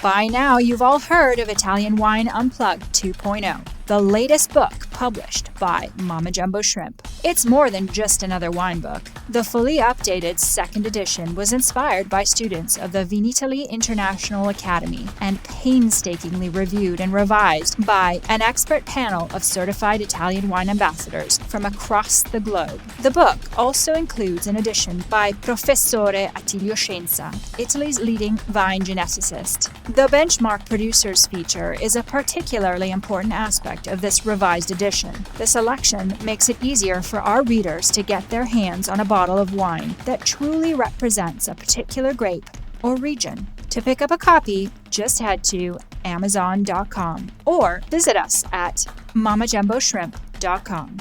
By now, you've all heard of Italian Wine Unplugged 2.0, the latest book published by Mama Jumbo Shrimp. It's more than just another wine book. The fully updated second edition was inspired by students of the Vinitaly International Academy and painstakingly reviewed and revised by an expert panel of certified Italian wine ambassadors from across the globe. The book also includes an edition by Professore Attilio Scienza, Italy's leading vine geneticist. The benchmark producers feature is a particularly important aspect of this revised edition. The selection makes it easier for our readers to get their hands on a bottle of wine that truly represents a particular grape or region. To pick up a copy, just head to Amazon.com or visit us at mamajumboshrimp.com.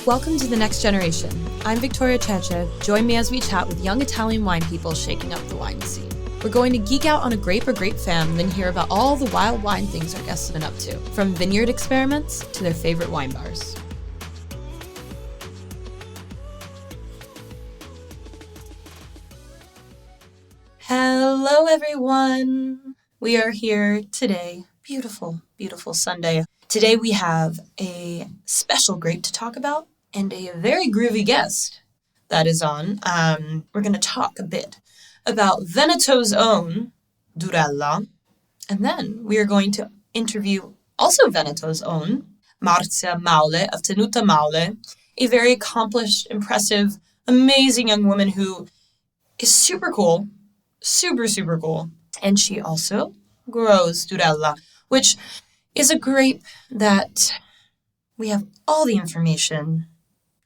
Welcome to The Next Generation. I'm Victoria Cece. Join me as we chat with young Italian wine people shaking up the wine scene. We're going to geek out on a grape or grape fam, then hear about all the wild wine things our guests have been up to, from vineyard experiments to their favorite wine bars. Hello, everyone. We are here today. Beautiful, beautiful Sunday. Today we have a special grape to talk about and a very groovy guest that is on. We're going to talk a bit about Veneto's own Durella, and then we are going to interview also Veneto's own Marzia Maule of Tenuta Maula, a very accomplished, impressive, amazing young woman who is super cool, super cool, and she also grows Durella, which is a grape that we have all the information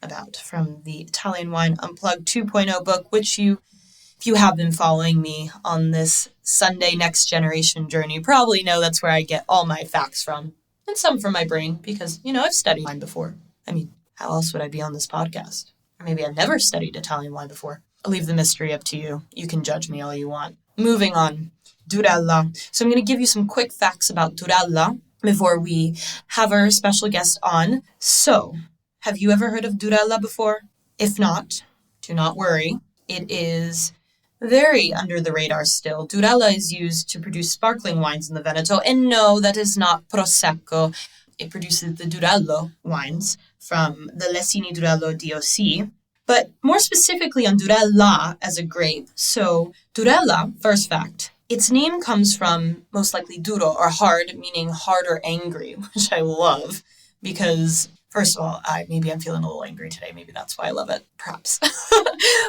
about from the Italian Wine Unplugged 2.0 book, which if you have been following me on this Sunday Next Generation journey, probably know that's where I get all my facts from, and some from my brain, because, I've studied wine before. I mean, how else would I be on this podcast? Or maybe I've never studied Italian wine before. I'll leave the mystery up to you. You can judge me all you want. Moving on, Durella. So I'm going to give you some quick facts about Durella before we have our special guest on. So, have you ever heard of Durella before? If not, do not worry. It is very under the radar still. Durella is used to produce sparkling wines in the Veneto. And no, that is not Prosecco. It produces the Durello wines from the Lessini Durello DOC. But more specifically on Durella as a grape. So, Durella, first fact, its name comes from most likely duro, or hard, meaning hard or angry, which I love because, first of all, maybe I'm feeling a little angry today. Maybe that's why I love it, perhaps.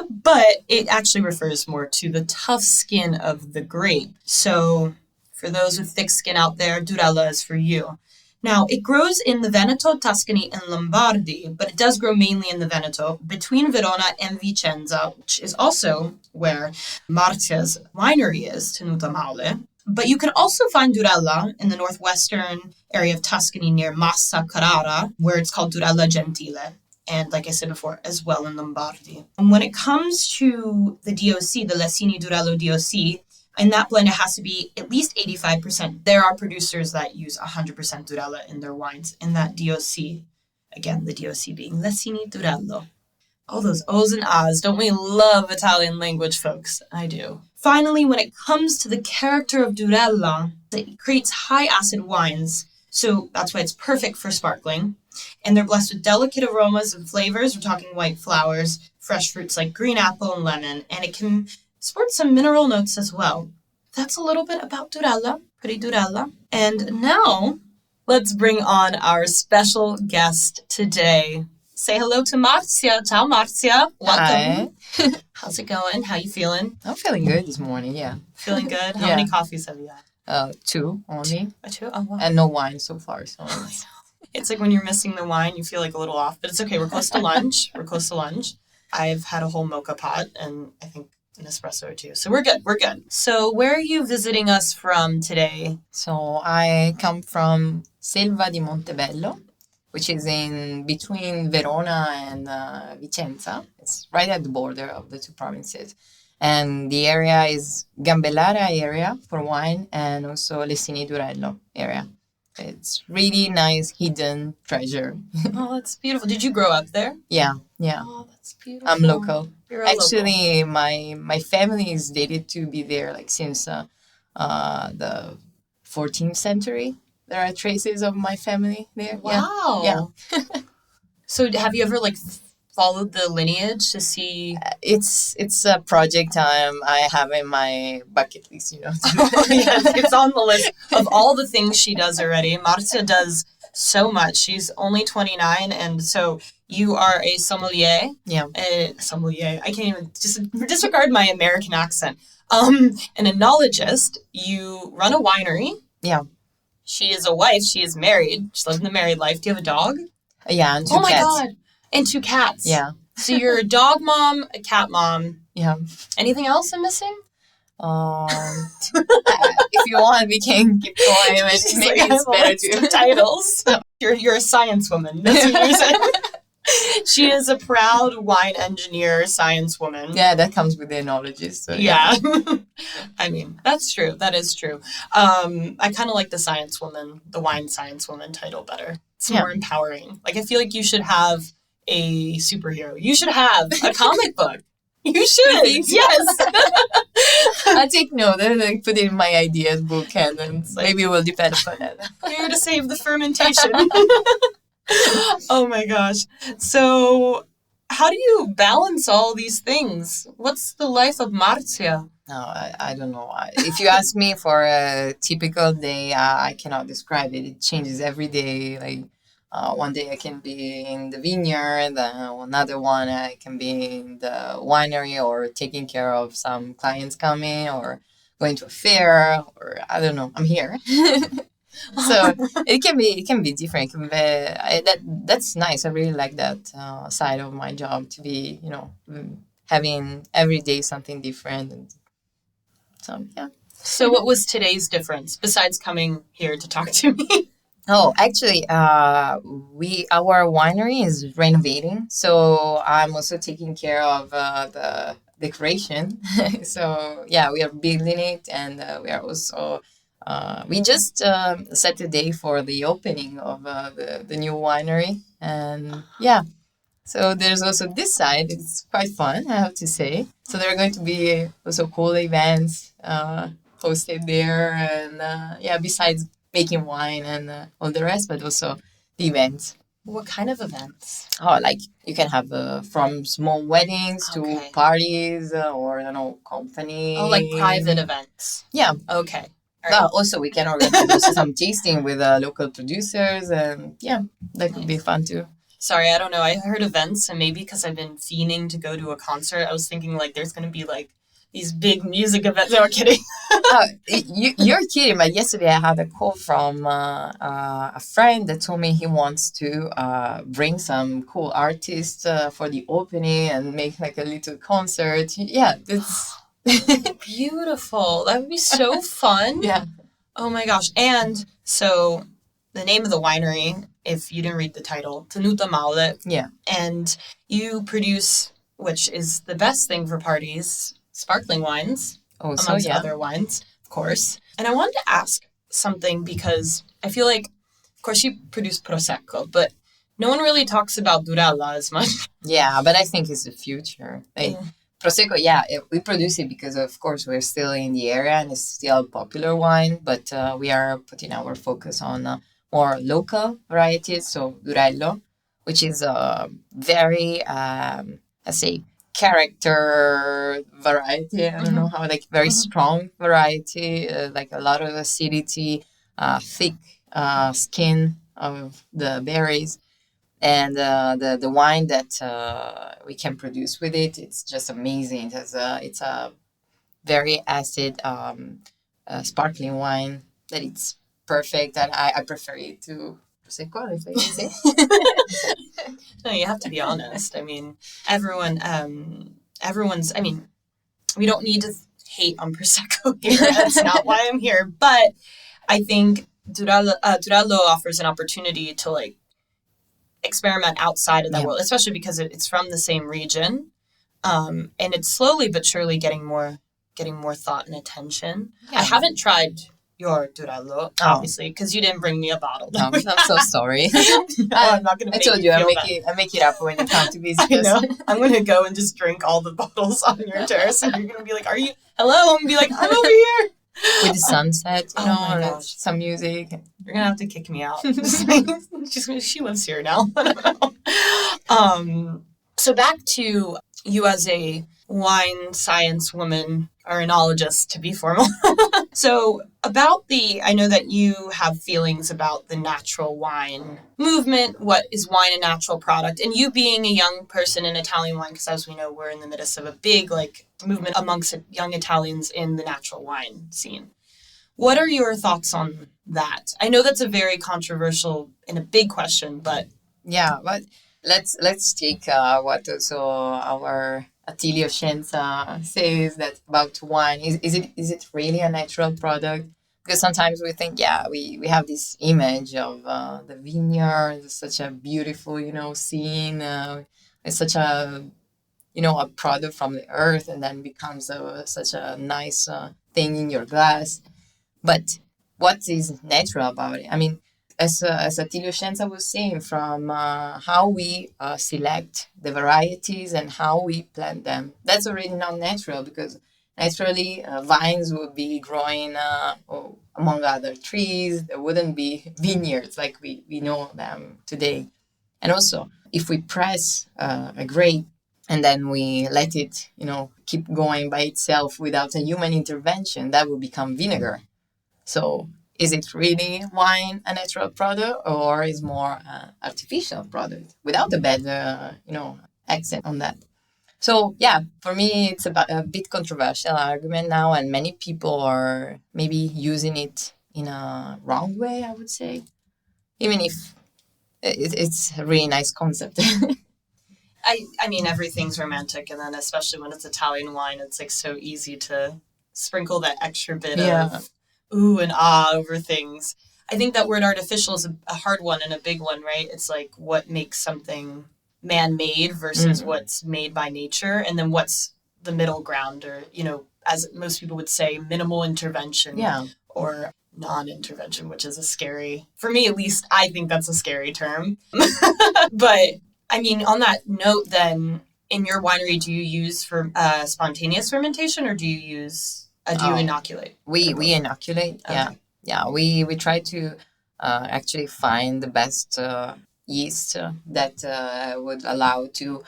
But it actually refers more to the tough skin of the grape. So for those with thick skin out there, Durella is for you. Now, it grows in the Veneto, Tuscany, and Lombardy, but it does grow mainly in the Veneto, between Verona and Vicenza, which is also where Marzia's winery is, Tenuta Maula. But you can also find Durella in the northwestern area of Tuscany near Massa Carrara, where it's called Durella Gentile, and like I said before, as well in Lombardy. And when it comes to the DOC, the Lessini Durello DOC, in that blend, it has to be at least 85%. There are producers that use 100% Durella in their wines. In that DOC, again, the DOC being Lessini Durello. All those O's and A's. Don't we love Italian language, folks? I do. Finally, when it comes to the character of Durella, it creates high acid wines. So that's why it's perfect for sparkling. And they're blessed with delicate aromas and flavors. We're talking white flowers, fresh fruits like green apple and lemon. And it can sport some mineral notes as well. That's a little bit about Durella, pretty Durella. And now, let's bring on our special guest today. Say hello to Marzia. Ciao, Marzia. Welcome. Hi. How's it going? How you feeling? I'm feeling good this morning, yeah. Feeling good? How many coffees have you had? 2 only. Two? Oh, wow. And no wine so far. So It's like when you're missing the wine, you feel like a little off. But it's okay. We're close to lunch. I've had a whole mocha pot and I think an espresso or two. So we're good. So where are you visiting us from today? So I come from Selva di Montebello, which is in between Verona and Vicenza. It's right at the border of the two provinces. And the area is Gambellara area for wine and also Lessini Durello area. It's really nice hidden treasure. Oh, that's beautiful. Did you grow up there? Yeah, yeah. Oh, that's beautiful. I'm local. You're a Actually, my family is dated to be there like since the 14th century. There are traces of my family there. Wow. Yeah. So have you ever like followed the lineage to see? It's a project I have in my bucket list, you know. Yes, it's on the list of all the things she does already. Marzia does so much. She's only 29, and so you are a sommelier. Yeah. A sommelier. I can't even disregard my American accent. An oenologist. You run a winery. Yeah. She is a wife. She is married. She's living the married life. Do you have a dog? Yeah, and two Oh my cats. God. And 2 cats. Yeah. So you're a dog mom, a cat mom. Yeah. Anything else I'm missing? If you want, we can keep going. She's Maybe like, it's I have a better list of to. titles. You're a science woman. That's what you're saying. She is a proud wine engineer, science woman. Yeah, that comes with the oenologist. So Yeah. I mean, that's true. That is true. I kind of like the science woman, the wine science woman title better. It's more empowering. Like, I feel like you should have a superhero. You should have a comic book. You should. Yes. I take note and like put it in my ideas book, and then maybe we'll develop on that. Here to save the fermentation. Oh my gosh. So, how do you balance all these things? What's the life of Marzia? No, I don't know. If you ask me for a typical day, I cannot describe it. It changes every day. Like one day I can be in the vineyard, another one I can be in the winery or taking care of some clients coming or going to a fair or I don't know. I'm here. So it can be different. It can be, that's nice. I really like that side of my job to be, having every day something different. And so yeah. So what was today's difference besides coming here to talk to me? Oh, actually, our winery is renovating, so I'm also taking care of the decoration. So yeah, we are building it, and we are also. We just set a day for the opening of the new winery. And yeah, so there's also this side. It's quite fun, I have to say. So there are going to be also cool events hosted there. And yeah, besides making wine and all the rest, but also the events. What kind of events? Oh, like you can have from small weddings to parties or, company. Oh, like private events. Yeah. Okay. But also we can organize some tasting with local producers, and yeah, that could be fun too. Sorry, I don't know. I heard events, and maybe because I've been fiending to go to a concert, I was thinking like there's going to be like these big music events. No, I'm kidding. You're kidding, but yesterday I had a call from a friend that told me he wants to bring some cool artists for the opening and make like a little concert. Yeah, that's... Beautiful. That would be so fun. Yeah. Oh my gosh. And so the name of the winery, if you didn't read the title, Tenuta Maula. Yeah. And you produce, which is the best thing for parties, sparkling wines, amongst other wines, of course. And I wanted to ask something because I feel like, of course, you produce Prosecco, but no one really talks about Durella as much. Yeah, but I think it's the future. Prosecco, we produce it because, of course, we're still in the area and it's still a popular wine, but we are putting our focus on more local varieties, so Durello, which is a very, let's say, character variety. I don't know how, like, very strong variety, like a lot of acidity, thick skin of the berries. And the wine that we can produce with it, it's just amazing. It's a very acid sparkling wine that it's perfect. And I prefer it to Prosecco, if I can say. No, you have to be honest. I mean, everyone's, I mean, we don't need to hate on Prosecco here. That's not why I'm here. But I think Durello offers an opportunity to, like, experiment outside of that world, especially because it's from the same region, and it's slowly but surely getting more thought and attention. I haven't tried your Durello, obviously, because you didn't bring me a bottle. I'm so sorry. I'm not going to I make told you you, feel bad. I make it up when you come to visit I us. know. I'm going to go and just drink all the bottles on your terrace, and you're going to be like, hello? I'm going to be like, I'm over here. With the sunset, Oh my and gosh. some music. You're going to have to kick me out. She lives here now. So back to you as a wine science woman, or enologist to be formal. So I know that you have feelings about the natural wine movement. What is wine a natural product? And you being a young person in Italian wine, because as we know, we're in the midst of a big movement amongst young Italians in the natural wine scene. What are your thoughts on that? I know that's a very controversial and a big question, but yeah, but let's take what also our Attilio Scienza says that about wine. Is it really a natural product? Because sometimes we think, we have this image of the vineyard, such a beautiful, scene. It's such a, a product from the earth, and then becomes such a nice thing in your glass. But what is natural about it? I mean, as Attilio Scienza was saying, from how we select the varieties and how we plant them, that's already not natural, because naturally vines would be growing among other trees. There wouldn't be vineyards like we know them today. And also, if we press a grape and then we let it, keep going by itself without a human intervention, that will become vinegar. So is it really wine a natural product, or is more artificial product without a bad, accent on that? So for me, it's a bit controversial argument now, and many people are maybe using it in a wrong way, I would say, even if it's a really nice concept. I mean, everything's romantic, and then especially when it's Italian wine, it's like so easy to sprinkle that extra bit of ooh and ah over things. I think that word artificial is a hard one and a big one, right? It's like what makes something man-made versus what's made by nature, and then what's the middle ground, or, as most people would say, minimal intervention or non-intervention, which is for me at least, I think that's a scary term. But I mean, on that note, then, in your winery, do you use for spontaneous fermentation, or do you inoculate? We inoculate. Okay. We try to actually find the best yeast that would allow to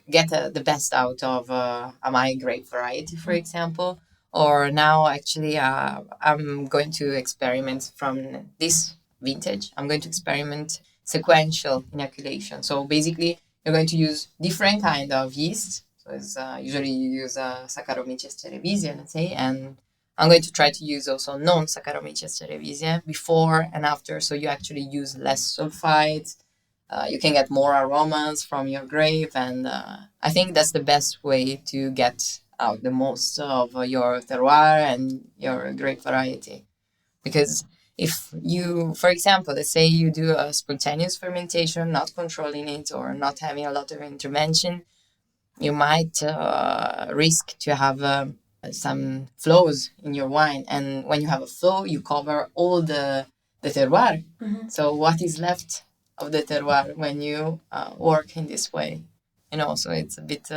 get the best out of a my grape variety, for example. Or now, actually, I'm going to experiment from this vintage. I'm going to experiment sequential inoculation. So basically, you're going to use different kind of yeast. So it's, usually you use Saccharomyces cerevisiae, let's say, and I'm going to try to use also non-Saccharomyces cerevisiae before and after. So you actually use less sulfites. You can get more aromas from your grape, and I think that's the best way to get out the most of your terroir and your grape variety. Because if you, for example, let's say you do a spontaneous fermentation, not controlling it or not having a lot of intervention, you might risk to have some flows in your wine. And when you have a flow, you cover all the terroir. Mm-hmm. So what is left of the terroir when you work in this way? So it's a bit...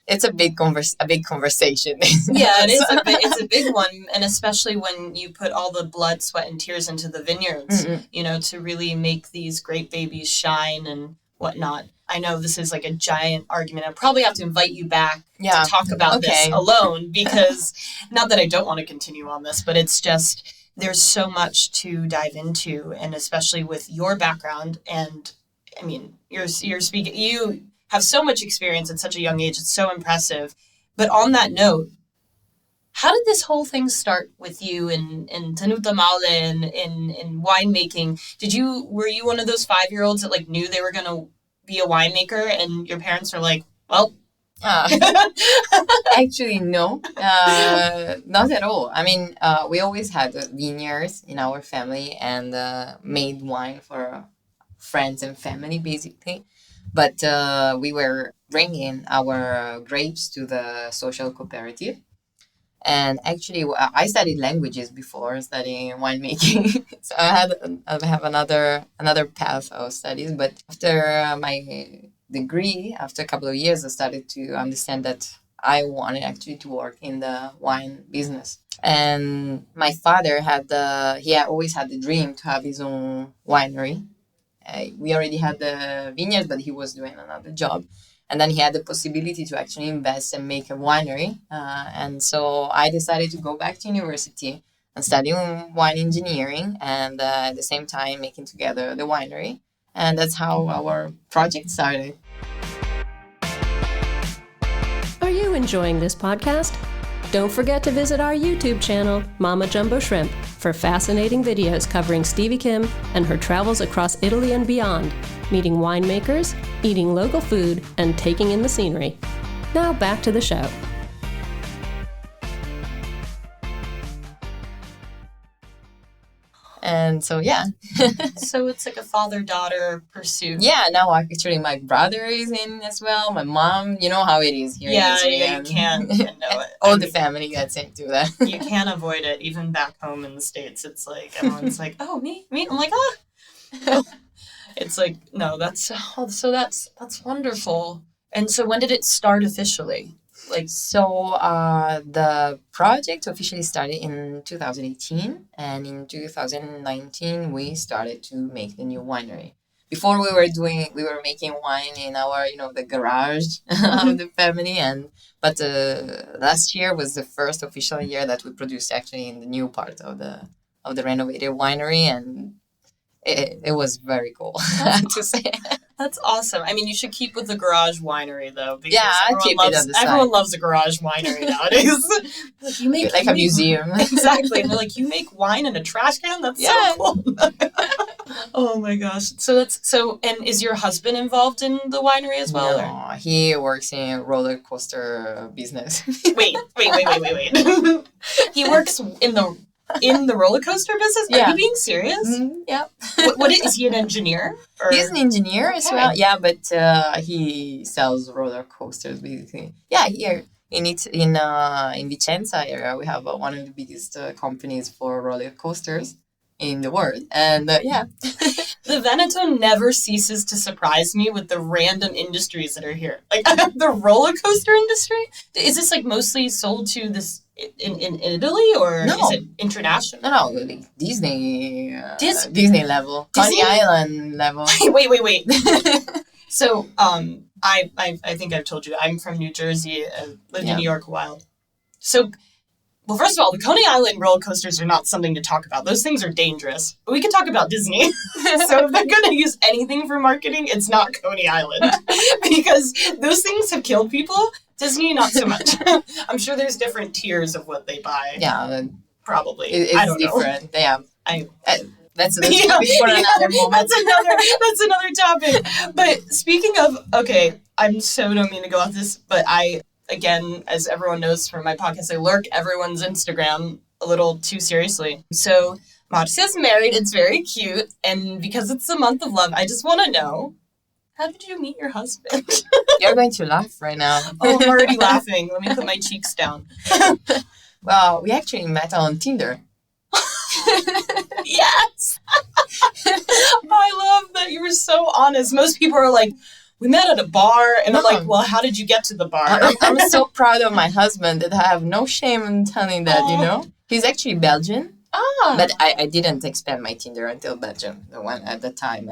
it's a big conversation. Yeah, it is. It's a big one, and especially when you put all the blood, sweat, and tears into the vineyards, to really make these grape babies shine and whatnot. I know this is like a giant argument. I probably have to invite you back to talk about this alone, because not that I don't want to continue on this, but it's just there's so much to dive into, and especially with your background. And I mean, you're speaking. You have so much experience at such a young age. It's so impressive. But on that note, how did this whole thing start with you in Tenuta Maula and in winemaking? Were you one of those 5-year-olds that knew they were going to be a winemaker, and your parents were like, well... Actually, no, not at all. I mean, we always had vineyards in our family and made wine for friends and family, basically. But we were bringing our grapes to the social cooperative. And actually, I studied languages before studying winemaking, so I have another path of studies. But after my degree, after a couple of years, I started to understand that I wanted actually to work in the wine business. And my father he had always had the dream to have his own winery. We already had the vineyard, but he was doing another job. And then he had the possibility to actually invest and make a winery. And so I decided to go back to university and study wine engineering and at the same time making together the winery. And that's how our project started. Are you enjoying this podcast? Don't forget to visit our YouTube channel, Mama Jumbo Shrimp, for fascinating videos covering Stevie Kim and her travels across Italy and beyond, meeting winemakers, eating local food, and taking in the scenery. Now back to the show. And so, yeah. So it's like a father-daughter pursuit. Yeah, now actually my brother is in as well. My mom, you know how it is here. Yeah, in Italy, you can't know it. All the family gets into that. You can't avoid it. Even back home in the States, it's like, everyone's like, oh, me? I'm like, ah. It's like, no, that's wonderful. And so when did it start officially? So the project officially started in 2018, and in 2019 we started to make the new winery. Before we were making wine in our, the garage of the family, but last year was the first official year that we produced actually in the new part of the renovated winery, and it was very cool, I have to say. That's awesome. I mean, you should keep with the garage winery, though. Because everyone loves a garage winery nowadays. Like, you make a museum. Exactly. And they're like, you make wine in a trash can? That's so cool. Oh my gosh. And is your husband involved in the winery as well? No, he works in roller coaster business. Wait. He works in the roller coaster business? Are you being serious? Mm-hmm. Yeah. What is he, an engineer? Or? He's an engineer as well. Yeah, but he sells roller coasters basically. Yeah, here in Vicenza area we have one of the biggest companies for roller coasters in the world, and yeah. The Veneto never ceases to surprise me with the random industries that are here. Like the roller coaster industry. Is this like mostly sold to this? In Italy, or is it international? No, like Disney level, Coney Island level. Wait. So, I think I've told you I'm from New Jersey. I lived in New York a while. So, well, first of all, the Coney Island roller coasters are not something to talk about. Those things are dangerous. But we can talk about Disney. So if they're going to use anything for marketing, it's not Coney Island. Because those things have killed people. Disney, not so much. I'm sure there's different tiers of what they buy. Yeah. Probably. I don't different. Know. Yeah. That's another moment. That's another topic. But speaking of, okay, I'm so don't mean to go off this, but again, as everyone knows from my podcast, I lurk everyone's Instagram a little too seriously. So Marzia's married. It's very cute. And because it's the month of love, I just want to know, how did you meet your husband? You're going to laugh right now. Oh, I'm already laughing. Let me put my cheeks down. Well, we actually met on Tinder. Yes! I love that you were so honest. Most people are like, we met at a bar, and I'm like, well, how did you get to the bar? I'm so proud of my husband that I have no shame in telling that, He's actually Belgian. But I didn't expand my Tinder until Belgium, the one at the time.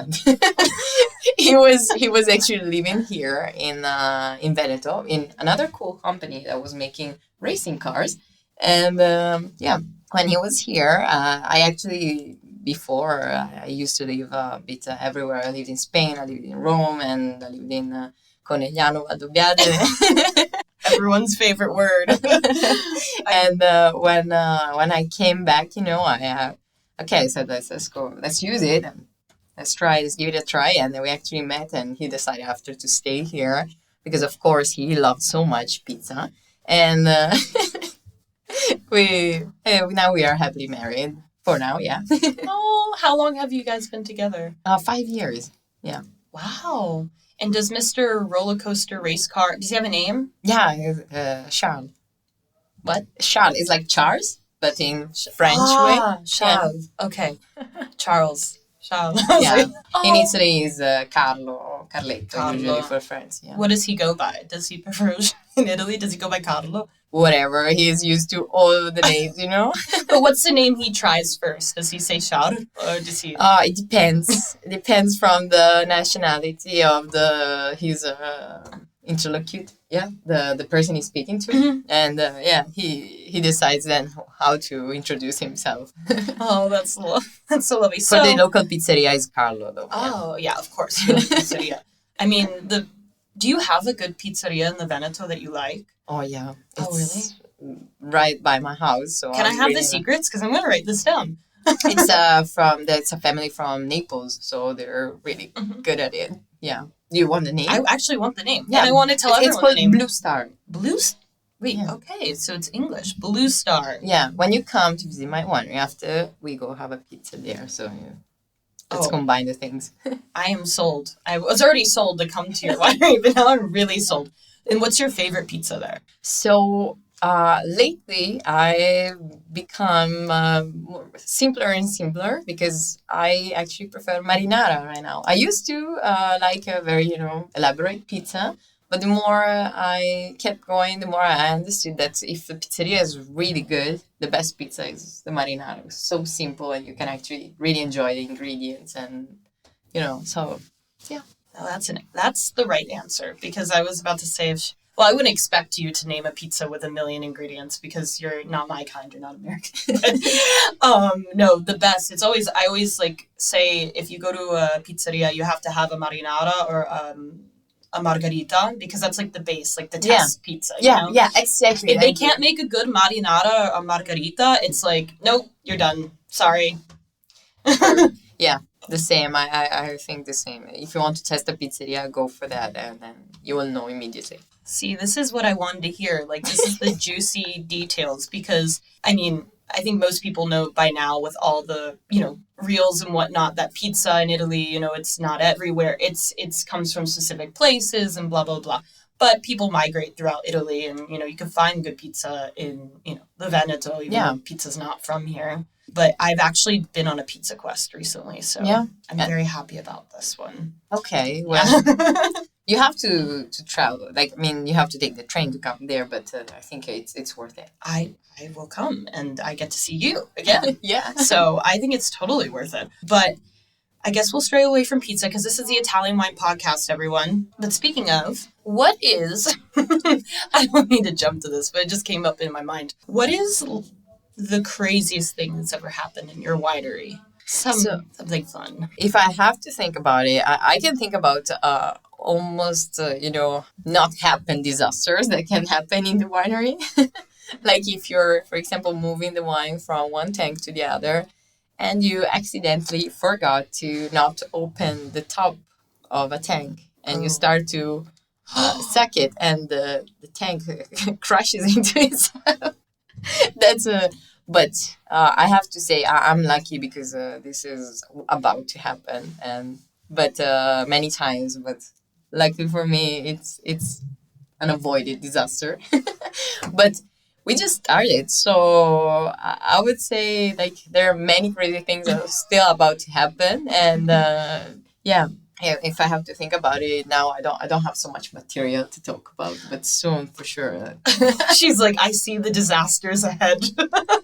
he was actually living here in Veneto in another cool company that was making racing cars. And when he was here, I actually before I used to live a bit everywhere. I lived in Spain, I lived in Rome, and I lived in Conegliano Valdobbiadene. Everyone's favorite word. And when I came back, I said let's go, let's use it, and let's give it a try. And then we actually met, and he decided after to stay here because, of course, he loved so much pizza, and now we are happily married for now. Yeah. Oh, how long have you guys been together? 5 years. Yeah. Wow. And does Mr. Roller Coaster Race Car, does he have a name? Yeah, Charles. What? Charles is like Charles, but in French way. Charles. Yeah. Okay. Charles. Charles. Yeah. In Italy is Carlo or Carletto, Carlo. usually for friends. Yeah. What does he go by? Does he prefer in Italy? Does he go by Carlo? Whatever. He is used to all of the names, But what's the name he tries first? Does he say Charles or does he? It depends. It depends from the nationality of his interlocutor. Yeah, the person he's speaking to, and he decides then how to introduce himself. Oh, that's so lovely. For the local pizzeria is Carlo, though. Oh, yeah, of course. Pizzeria. I mean, do you have a good pizzeria in the Veneto that you like? Oh, yeah. Oh, really? Right by my house. So Can I have the secrets? Because I'm going to write this down. It's a family from Naples, so they're really good at it. Yeah. Do you want the name? I actually want the name. Yeah, and I want to tell everyone it's called the name. Blue Star. Wait, Yeah. okay, so it's English. Blue Star. Yeah, when you come to visit my winery, after we go have a pizza there, so let's combine the things. I am sold. I was already sold to come to your winery, but now I'm really sold. And what's your favorite pizza there? So lately, I've become simpler and simpler because I actually prefer marinara right now. I used to like a very, elaborate pizza. But the more I kept going, the more I understood that if the pizzeria is really good, the best pizza is the marinara. It's so simple and you can actually really enjoy the ingredients and, so, yeah. No, that's the right answer because I was about to say, I wouldn't expect you to name a pizza with 1 million ingredients because you're not my kind, you're not American. No, the best. I always say if you go to a pizzeria, you have to have a marinara or a margarita because that's the base, the test pizza. Yeah, exactly. If they can't make a good marinara or margarita, it's nope, you're done. Sorry. Yeah, the same. I think the same. If you want to test a pizzeria, go for that, and then you will know immediately. See, this is what I wanted to hear. This is the juicy details because, I think most people know by now with all the, reels and whatnot that pizza in Italy, it's not everywhere. It's comes from specific places and blah, blah, blah. But people migrate throughout Italy and, you can find good pizza in, the Veneto, even though pizza's not from here. But I've actually been on a pizza quest recently, so I'm very happy about this one. Okay, well, you have to travel. You have to take the train to come there, but I think it's worth it. I will come, and I get to see you again. Yeah. So I think it's totally worth it. But I guess we'll stray away from pizza because this is the Italian Wine Podcast, everyone. But speaking of, what is... I don't need to jump to this, but it just came up in my mind. What is the craziest thing that's ever happened in your winery? Something fun. If I have to think about it, I can think about almost, not happen disasters that can happen in the winery. If you're, for example, moving the wine from one tank to the other and you accidentally forgot to not open the top of a tank and you start to suck it and the tank crashes into itself. But I have to say I'm lucky because this is about to happen, but many times. But luckily for me, it's an avoided disaster. But we just started, so I would say there are many crazy things that are still about to happen, and if I have to think about it now, I don't have so much material to talk about, but soon for sure. She's I see the disasters ahead.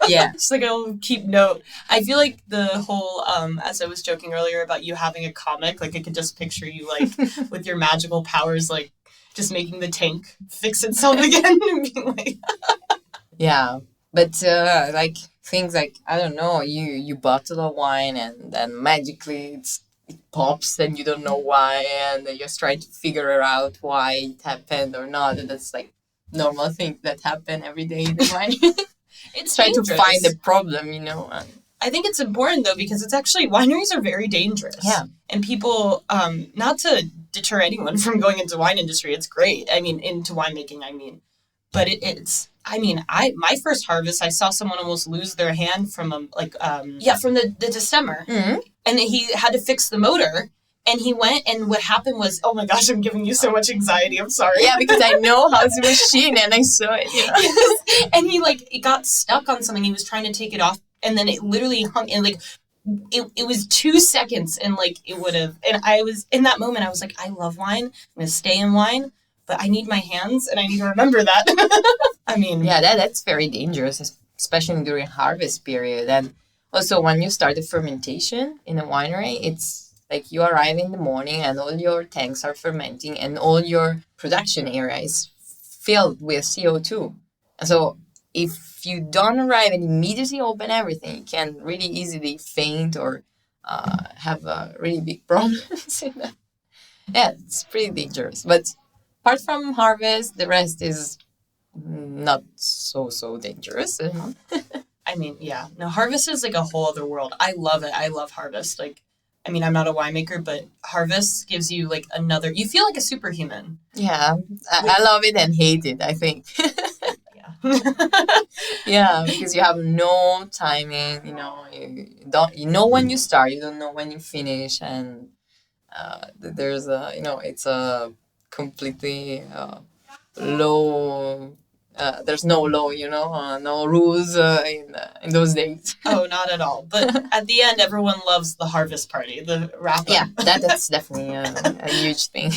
Yeah. She's I'll keep note. I feel the whole, as I was joking earlier about you having a comic, I could just picture you with your magical powers, just making the tank fix itself again and being Yeah, but things I don't know, you bottle a wine and then magically it pops and you don't know why, and you're just trying to figure out why it happened or not. And that's normal things that happen every day in the wine. It's trying dangerous. to find the problem, I think it's important though because it's actually wineries are very dangerous. Yeah, and people, not to deter anyone from going into wine industry, it's great. Into winemaking. But it's. My first harvest, I saw someone almost lose their hand from from the destemmer. Mm-hmm. And he had to fix the motor And he went, and what happened was, oh my gosh, I'm giving you so much anxiety. I'm sorry. Yeah, because I know how to machine and I saw it. You know? And he it got stuck on something. He was trying to take it off, and then it literally hung, and it was 2 seconds, and it would have. And I was in that moment. I was like, I love wine. I'm gonna stay in wine, but I need my hands, and I need to remember that. I mean, yeah, that's very dangerous, especially during harvest period. And also, when you start the fermentation in a winery, it's like you arrive in the morning and all your tanks are fermenting and all your production area is filled with CO2. And so if you don't arrive and immediately open everything, you can really easily faint or have really big problems. Yeah, it's pretty dangerous. But apart from harvest, the rest is not so dangerous. I mean, yeah. No, harvest is a whole other world. I love it. I love harvest. I mean, I'm not a winemaker, but harvest gives you another. You feel like a superhuman. Yeah, I love it and hate it, I think. Yeah. Yeah, because you have no timing. You know when you start, you don't know when you finish, and there's it's a completely low. There's no law, no rules in those days. Oh, not at all. But at the end, everyone loves the harvest party, the wrap-up. Yeah, that's definitely a huge thing.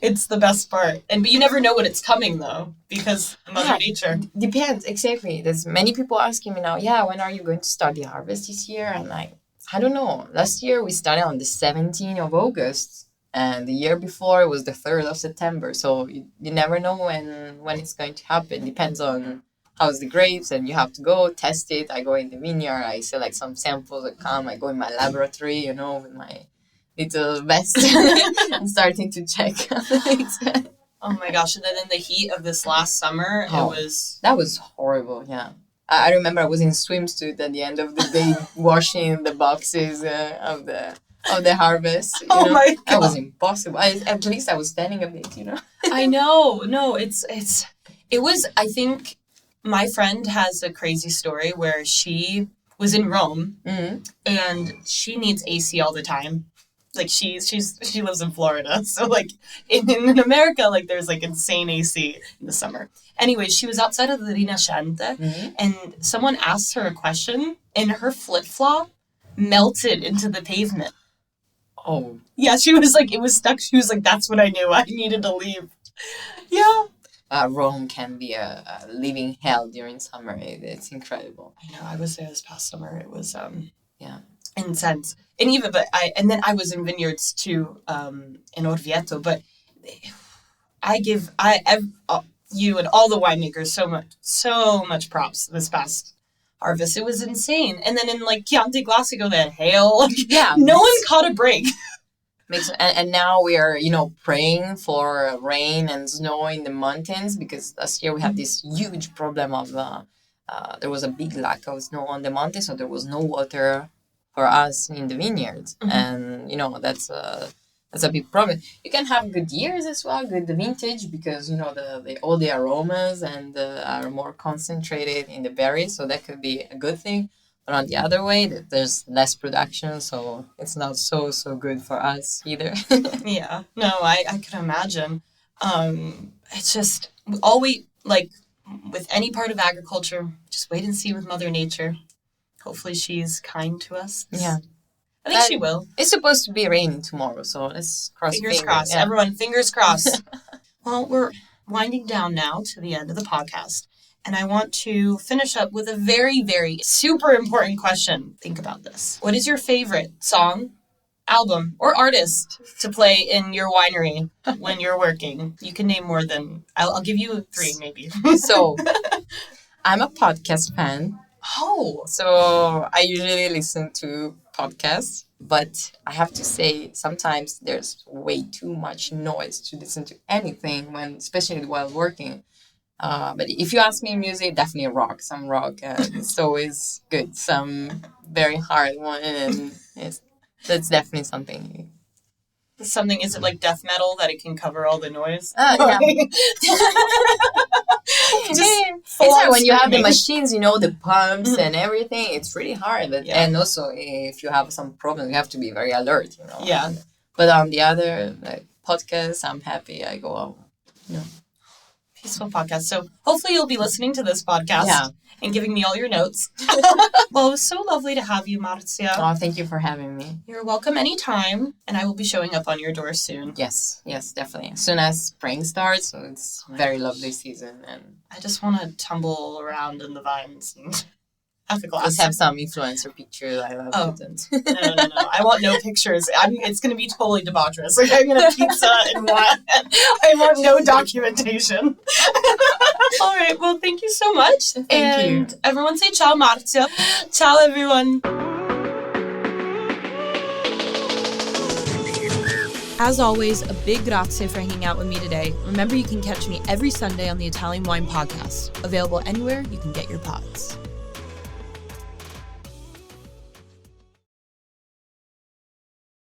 It's the best part. But you never know when it's coming, though, because Mother Nature. Depends, exactly. There's many people asking me now, when are you going to start the harvest this year? And I don't know. Last year, we started on the 17th of August. And the year before, it was the 3rd of September. So you never know when it's going to happen. Depends on how's the grapes. And you have to go test it. I go in the vineyard. I select some samples. I go in my laboratory, with my little vest. and starting to check. Oh my gosh. And then in the heat of this last summer, That was horrible, yeah. I remember I was in swimsuit at the end of the day washing the boxes of the harvest. My God. That was impossible. At least I was standing a bit, I know. No, it was, I think my friend has a crazy story where she was in Rome and she needs AC all the time. She lives in Florida. So in America, there's insane AC in the summer. Anyway, she was outside of the Rinascente and someone asked her a question and her flip-flop melted into the pavement. Oh. Yeah, she was it was stuck. She was that's when I knew I needed to leave. Yeah. Rome can be a living hell during summer. It's incredible. I know. I was there this past summer. It was intense. And then I was in vineyards too, in Orvieto. But I give you and all the winemakers so much props this past harvest. It was insane. And then in Chianti Classico, they had hail. No one caught a break. And now we are, praying for rain and snow in the mountains, because last year we had this huge problem of there was a big lack of snow on the mountains, so there was no water for us in the vineyards. And that's a big problem. You can have good years as well, good vintage, because all the aromas and are more concentrated in the berries, so that could be a good thing. But on the other way, there's less production, so it's not so good for us either. Yeah, no, I can imagine. It's just with any part of agriculture, just wait and see with Mother Nature. Hopefully she's kind to us. Yeah. I think she will. It's supposed to be raining tomorrow, so let's cross fingers crossed. Yeah. Everyone, fingers crossed. Well, we're winding down now to the end of the podcast, and I want to finish up with a very, very super important question. Think about this. What is your favorite song, album, or artist to play in your winery when you're working? You can name more than... I'll give you 3, maybe. So, I'm a podcast fan. Oh! So, I usually listen to podcasts, but I have to say sometimes there's way too much noise to listen to anything, especially while working. But if you ask me music, definitely rock. Some rock, it's always good. Some very hard one, and that's definitely something. Something, is it like death metal that it can cover all the noise? Yeah. It's hard when you have the machines, the pumps and everything. It's really hard. And also, if you have some problem, you have to be very alert, Yeah. But on the other podcast, I'm happy. I go out. Peaceful podcast. So hopefully you'll be listening to this podcast and giving me all your notes. Well, it was so lovely to have you, Marzia. Oh, thank you for having me. You're welcome anytime, and I will be showing up on your door soon. Yes, definitely. As soon as spring starts, so it's very lovely season, and I just want to tumble around in the vines and have a glass. Let's have some influencer pictures. I love it. No. I want no pictures. It's going to be totally debaucherous. Like, I'm going to pizza and wine. I want no documentation. All right. Well, thank you so much. Thank you. Everyone say ciao, Marzia. Ciao, everyone. As always, a big grazie for hanging out with me today. Remember, you can catch me every Sunday on the Italian Wine Podcast, available anywhere you can get your pods.